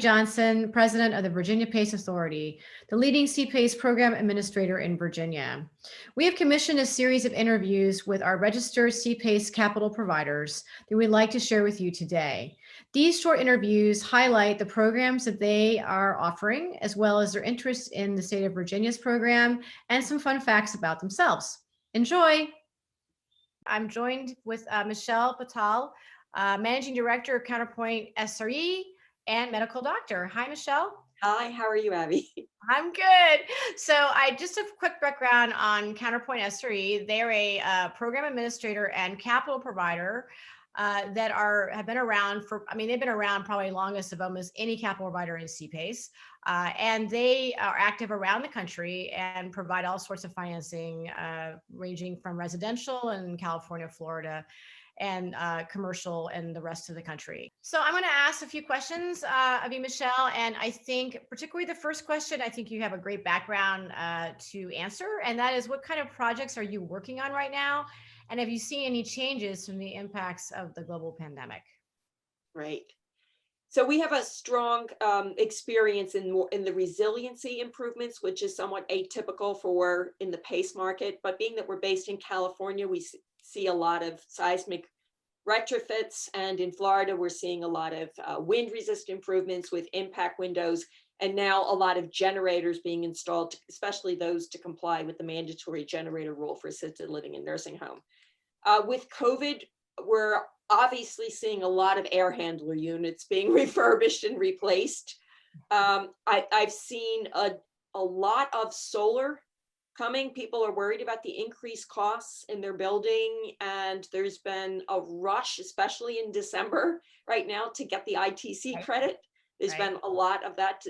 Johnson, President of the Virginia PACE Authority, the leading CPACE program administrator in Virginia. We have commissioned a series of interviews with our registered CPACE capital providers that we'd like to share with you today. These short interviews highlight the programs that they are offering, as well as their interest in the state of Virginia's program and some fun facts about themselves. Enjoy. I'm joined with Michelle Patel, Managing Director of Counterpointe SRE and medical doctor. Hi, Michelle. Hi, how are you, Abby? I'm good. So I just a quick background on Counterpointe SRE. They're a program administrator and capital provider that have been around for, they've been around probably longest of almost any capital provider in CPACE. And they are active around the country and provide all sorts of financing, ranging from residential in California, Florida, and commercial in the rest of the country. So I'm going to ask a few questions of you, Michelle, and I think particularly the first question, I think you have a great background to answer, and that is, what kind of projects are you working on right now? And have you seen any changes from the impacts of the global pandemic? Right. So we have a strong experience in the resiliency improvements, which is somewhat atypical for in the PACE market. But being that we're based in California, we see a lot of seismic retrofits, and in Florida, we're seeing a lot of wind resist improvements with impact windows, and now a lot of generators being installed, especially those to comply with the mandatory generator rule for assisted living and nursing home. With COVID, we're obviously seeing a lot of air handler units being refurbished and replaced. I've seen a lot of solar coming. People are worried about the increased costs in their building, and there's been a rush, especially in December right now, to get the ITC credit. There's been a lot of that.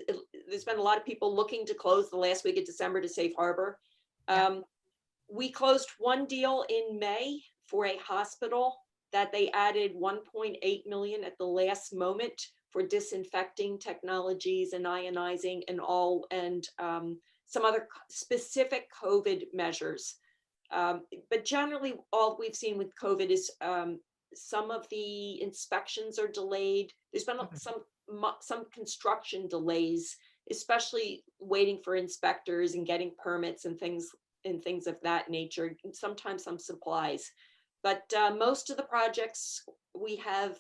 There's been a lot of people looking to close the last week of December to safe harbor. We closed one deal in May for a hospital that they added 1.8 million at the last moment for disinfecting technologies and ionizing and some other specific COVID measures. But generally, all we've seen with COVID is some of the inspections are delayed. There's been some construction delays, especially waiting for inspectors and getting permits and things of that nature, and sometimes some supplies. But most of the projects we have,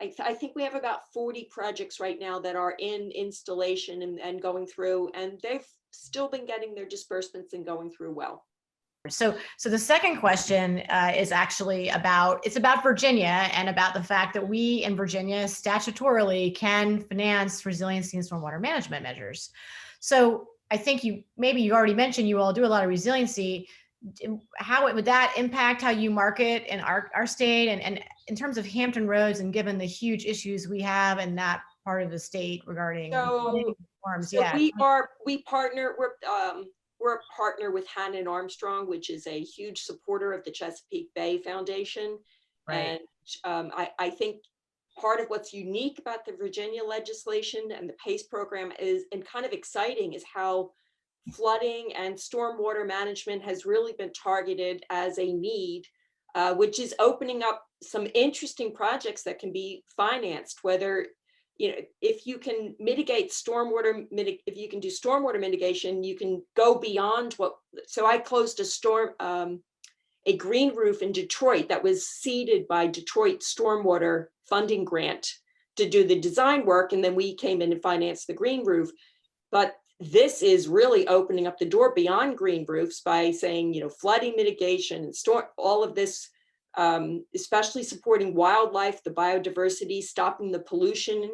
I think we have about 40 projects right now that are in installation and going through, and they've still been getting their disbursements and going through well. So the second question is actually about Virginia, and about the fact that we in Virginia statutorily can finance resiliency and stormwater management measures. So I think you already mentioned you all do a lot of resiliency. How would that impact how you market in our state, and in terms of Hampton Roads, and given the huge issues we have in that part of the state regarding storms? We're a partner with Hannon Armstrong, which is a huge supporter of the Chesapeake Bay Foundation. Right. And I think part of what's unique about the Virginia legislation and the PACE program is, and kind of exciting, is how flooding and stormwater management has really been targeted as a need, which is opening up some interesting projects that can be financed, whether, if you can mitigate if you can do stormwater mitigation, you can go beyond so I closed a green roof in Detroit that was seeded by Detroit Stormwater Funding Grant to do the design work, and then we came in and financed the green roof. But this is really opening up the door beyond green roofs by saying, flooding mitigation and all of this, especially supporting wildlife, the biodiversity, stopping the pollution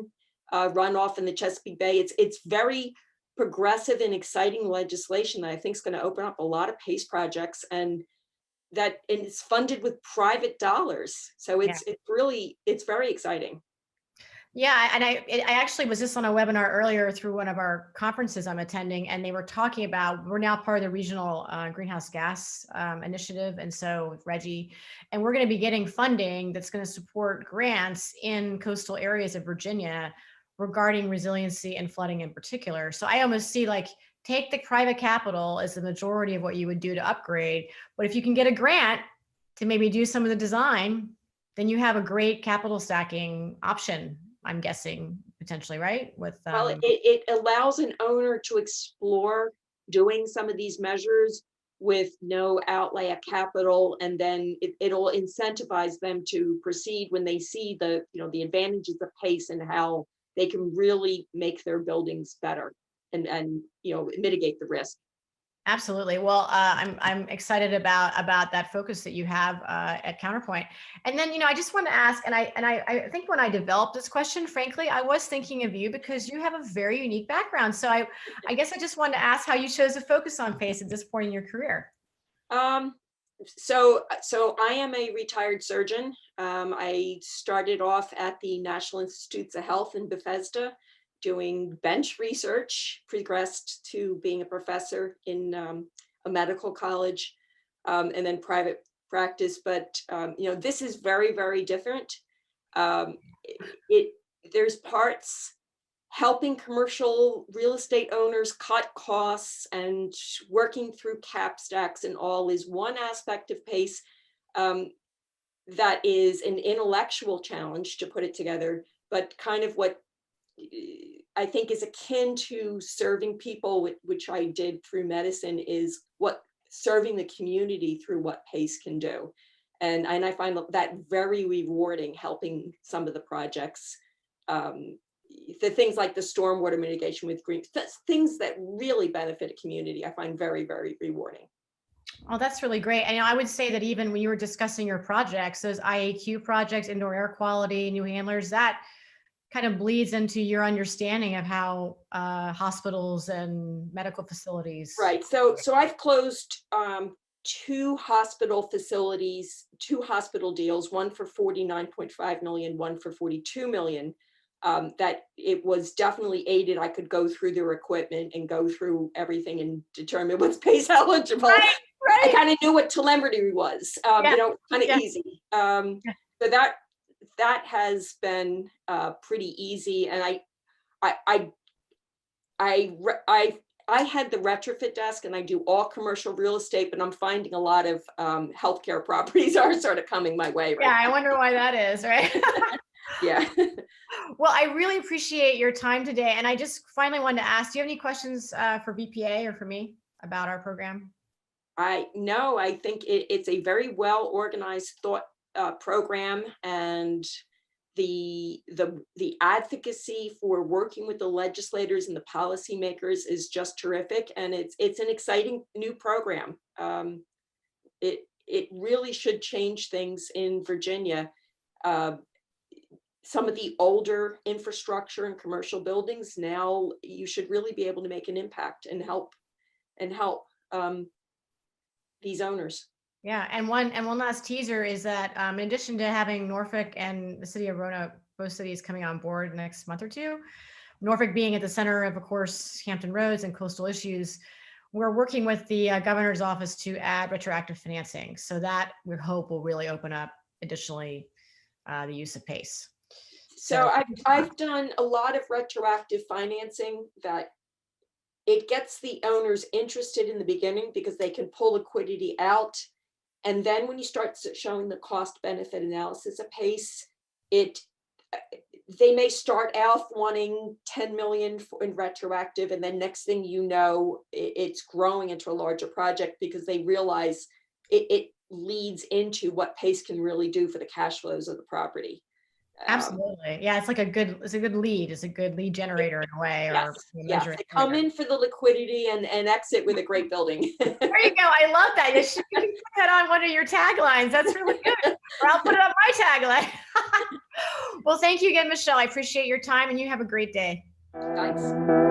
runoff in the Chesapeake Bay. It's very progressive and exciting legislation that I think is going to open up a lot of PACE projects, and it's funded with private dollars. So it's very exciting. Yeah, and I actually was just on a webinar earlier through one of our conferences I'm attending, and they were talking about, we're now part of the regional greenhouse gas initiative, and so with Reggie, and we're going to be getting funding that's going to support grants in coastal areas of Virginia regarding resiliency and flooding in particular. So I almost see, like, take the private capital as the majority of what you would do to upgrade, but if you can get a grant to maybe do some of the design, then you have a great capital stacking option I'm guessing potentially, right? With Well, it allows an owner to explore doing some of these measures with no outlay of capital, and then it'll incentivize them to proceed when they see the, the advantages of PACE and how they can really make their buildings better and mitigate the risk. Absolutely. Well, I'm excited about that focus that you have at Counterpoint. And then, I just want to ask, and I think when I developed this question, frankly, I was thinking of you because you have a very unique background. So I guess I just wanted to ask how you chose to focus on PACE at this point in your career. Um, so I am a retired surgeon. I started off at the National Institutes of Health in Bethesda doing bench research, progressed to being a professor in a medical college, and then private practice. But this is very, very different. It there's parts helping commercial real estate owners cut costs and working through cap stacks and all is one aspect of PACE. That is an intellectual challenge to put it together, but kind of what I think is akin to serving people, which I did through medicine, is what serving the community through what PACE can do. And I find that very rewarding, helping some of the projects, the things like the stormwater mitigation with green, things that really benefit a community, I find very, very rewarding. Oh, that's really great. And I would say that even when you were discussing your projects, those IAQ projects, indoor air quality, new handlers, that kind of bleeds into your understanding of how hospitals and medical facilities. Right. So I've closed two hospital facilities, two hospital deals, one for 49.5 million, one for 42 million. That it was definitely aided. I could go through their equipment and go through everything and determine what's PACE eligible. Right, I right. kind of knew what telemetry was, Yeah, kind of yeah. easy. Yeah. So that has been pretty easy. And I had the retrofit desk and I do all commercial real estate, but I'm finding a lot of healthcare properties are sort of coming my way right Yeah, I wonder why that is, right? now. Yeah. Well, I really appreciate your time today. And I just finally wanted to ask, do you have any questions for BPA or for me about our program? I think it's a very well organized thought program, and the advocacy for working with the legislators and the policymakers is just terrific, and it's an exciting new program. It really should change things in Virginia. Uh, some of the older infrastructure and commercial buildings, now you should really be able to make an impact and help these owners. Yeah, and one last teaser is that in addition to having Norfolk and the city of Roanoke, both cities coming on board next month or two, Norfolk being at the center of course, Hampton Roads and coastal issues, we're working with the governor's office to add retroactive financing. So that we hope will really open up additionally the use of PACE. So So I've done a lot of retroactive financing that it gets the owners interested in the beginning because they can pull liquidity out. And then when you start showing the cost benefit analysis of PACE, they may start out wanting 10 million in retroactive, and then next thing you know, it's growing into a larger project because they realize it leads into what PACE can really do for the cash flows of the property. absolutely. Yeah, it's a good lead. It's a good lead generator in a way, Yes, or yes, measuring. they come in for the liquidity and exit with a great building. There you go. I love that. You should put that on one of your taglines. That's really good. Or I'll put it on my tagline. Well, thank you again, Michelle. I appreciate your time and you have a great day. Thanks.